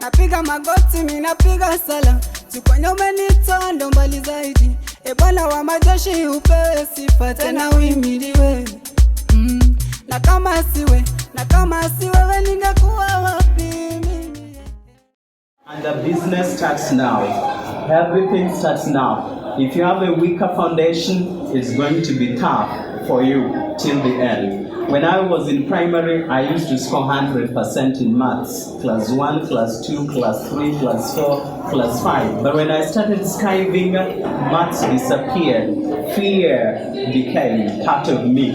napiga magoti mimi napiga sala, tukwanya umenitoa ndo mbali zaidi. Bwana wa majeshi upewe sifa tena uimiliwe. Na kama si wewe ningekuwa wapi mimi? And the business starts now. Everything starts now. If you have a weaker foundation, it's going to be tough for you till the end. When I was in primary, I used to score 100% in maths. Class 1, class 2, class 3, class 4, class 5. But when I started skiving, maths disappeared. Fear became part of me.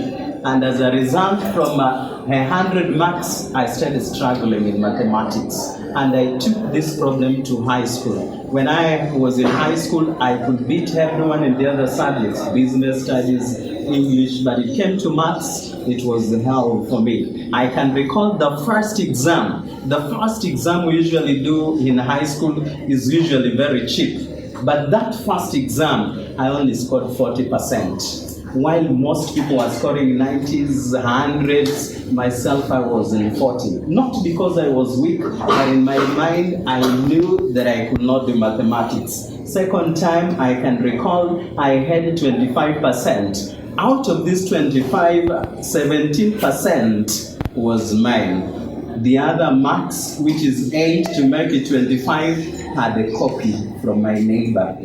And as a result, from 100 marks, I started struggling in mathematics. And I took this problem to high school. When I was in high school, I could beat everyone in the other subjects, business studies, English, but it came to maths, it was hell for me. I can recall the first exam. The first exam we usually do in high school is usually very cheap. But that first exam, I only scored 40%. While most people were scoring 90s, 100s, myself I was in 40. Not because I was weak, but in my mind I knew that I could not do mathematics. Second time I can recall I had 25%. Out of this 25, 17% was mine. The other marks, which is 8 to make it 25, had a copy from my neighbor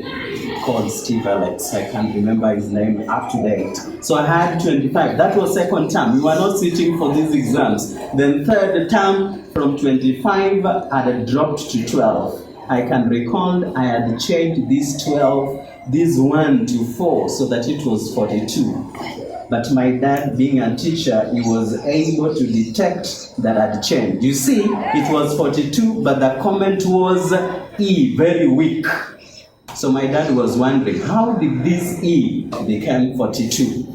called Delex. I can't remember his name up to date. So I had 25. That was second term. We were not sitting for these exams. Then third term, from 25, I had dropped to 12. I can recall I had changed this 12, this 1 to 4, so that it was 42. But my dad, being a teacher, he was able to detect that I'd changed. You see, it was 42, but the comment was E, very weak. So my dad was wondering, how did this E become 42?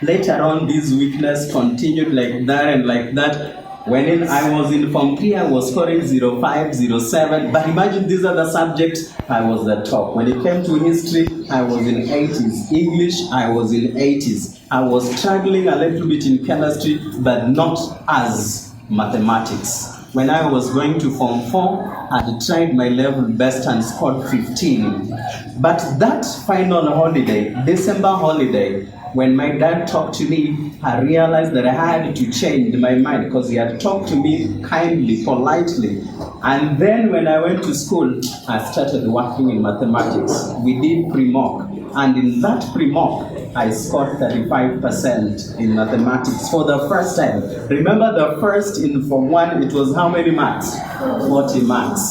Later on, this weakness continued like that and like that. When I was in Form 3, I was scoring 05, 07. But imagine these are the subjects, I was the top. When it came to history, I was in 80s. English, I was in 80s. I was struggling a little bit in chemistry, but not as mathematics. When I was going to Form 4, I had tried my level best and scored 15. But that final holiday, December holiday, when my dad talked to me, I realized that I had to change my mind because he had talked to me kindly, politely. And then when I went to school, I started working in mathematics. We did pre-mock. And in that pre-mock, I scored 35% in mathematics for the first time. Remember the first in Form 1, it was how many marks? 40 marks.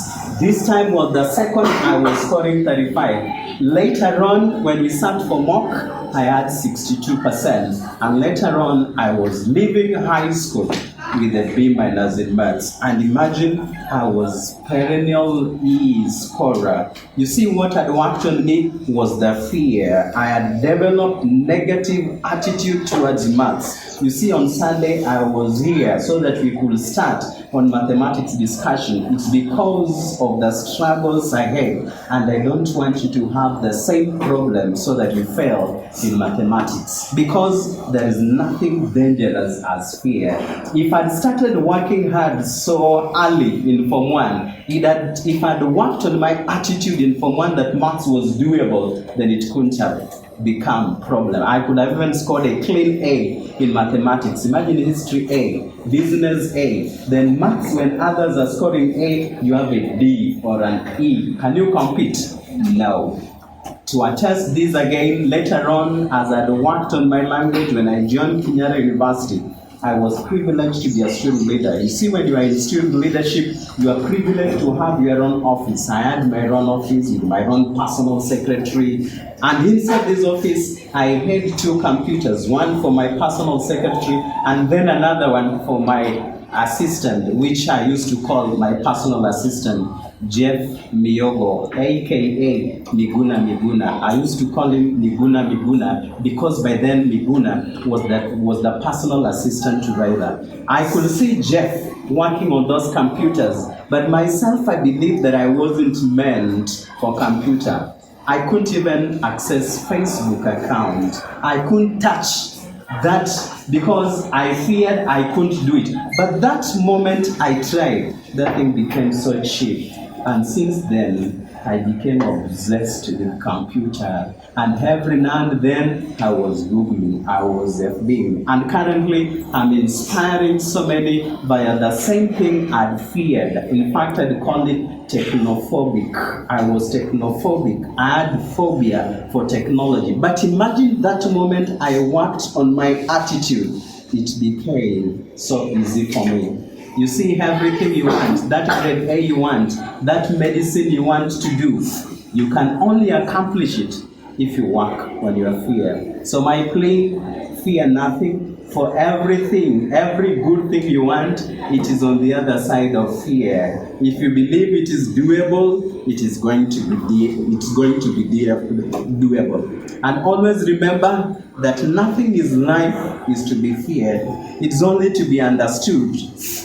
This time was the second, I was scoring 35. Later on, when we sat for mock, I had 62%. And later on, I was leaving high school with a B- in maths. And imagine, I was perennial E scorer. You see, what had worked on me was the fear. I had developed negative attitude towards maths. You see, on Sunday, I was here so that we could start on mathematics discussion. It's because of the struggles I had, and I don't want you to have the same problem so that you fail in mathematics. Because there is nothing dangerous as fear. If I'd started working hard so early in Form 1, if I'd worked on my attitude in Form 1 that maths was doable, then it couldn't have become a problem. I could have even scored a clean A in mathematics. Imagine history A, business A, then maths when others are scoring A, you have a D or an E. Can you compete? No. To attest this again, later on, as I worked on my language when I joined Kenyatta University, I was privileged to be a student leader. You see, when you are in student leadership, you are privileged to have your own office. I had my own office with my own personal secretary. And inside this office, I had 2 computers, one for my personal secretary and then another one for my assistant, which I used to call my personal assistant, Jeff Miogo, aka Miguna Miguna. I used to call him Miguna Miguna because by then Miguna was the personal assistant to Raila. I could see Jeff working on those computers, but myself, I believed that I wasn't meant for computer. I couldn't even access Facebook account. I couldn't touch that because I feared I couldn't do it. But that moment I tried, that thing became so cheap. And since then, I became obsessed with computer. And every now and then, I was Googling, I was FBing. And currently, I'm inspiring so many via the same thing I'd feared. In fact, I'd call it technophobic. I was technophobic. I had phobia for technology. But imagine that moment I worked on my attitude. It became so easy for me. You see, everything you want, that grade A you want, that medicine you want to do, you can only accomplish it if you work on your fear. So my plea, fear nothing. For everything, every good thing you want, it is on the other side of fear. If you believe it is doable, it is going to be doable. And always remember that nothing in life is to be feared. It's only to be understood.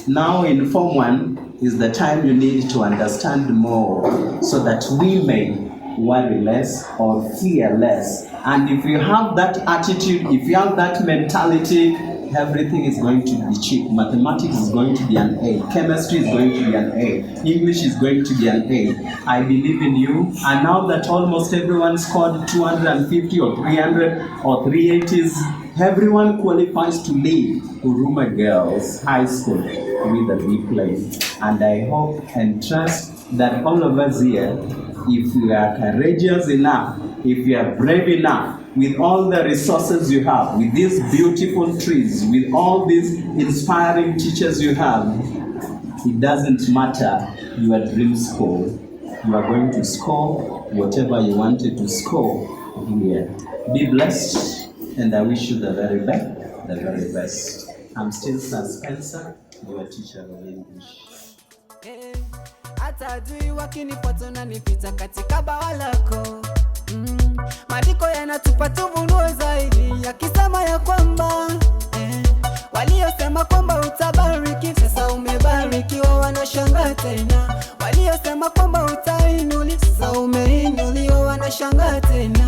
Now in Form 1 is the time you need to understand more so that we may worry less or fear less. And if you have that attitude, if you have that mentality, everything is going to be cheap. Mathematics is going to be an A. Chemistry is going to be an A. English is going to be an A. I believe in you. And now that almost everyone scored 250 or 300 or 380s, everyone qualifies to leave Huruma Girls High School with a B plane. And I hope and trust that all of us here, if you are courageous enough, if you are brave enough, with all the resources you have, with these beautiful trees, with all these inspiring teachers you have, it doesn't matter your dream score. You are going to score whatever you wanted to score here. Be blessed, and I wish you the very best, the very best. I'm still Sir Spencer, your teacher of English. Hata adui wakinifuata na nipita katika bawa lako. Maandiko yanatupa tuvunuo zaidi yakisema ya kwamba waliosema kwamba utabariki sasa umebarikiwa, wanashangaa tena. Waliosema kwamba utainuliwa sasa umeinuliwa, wanashangaa tena.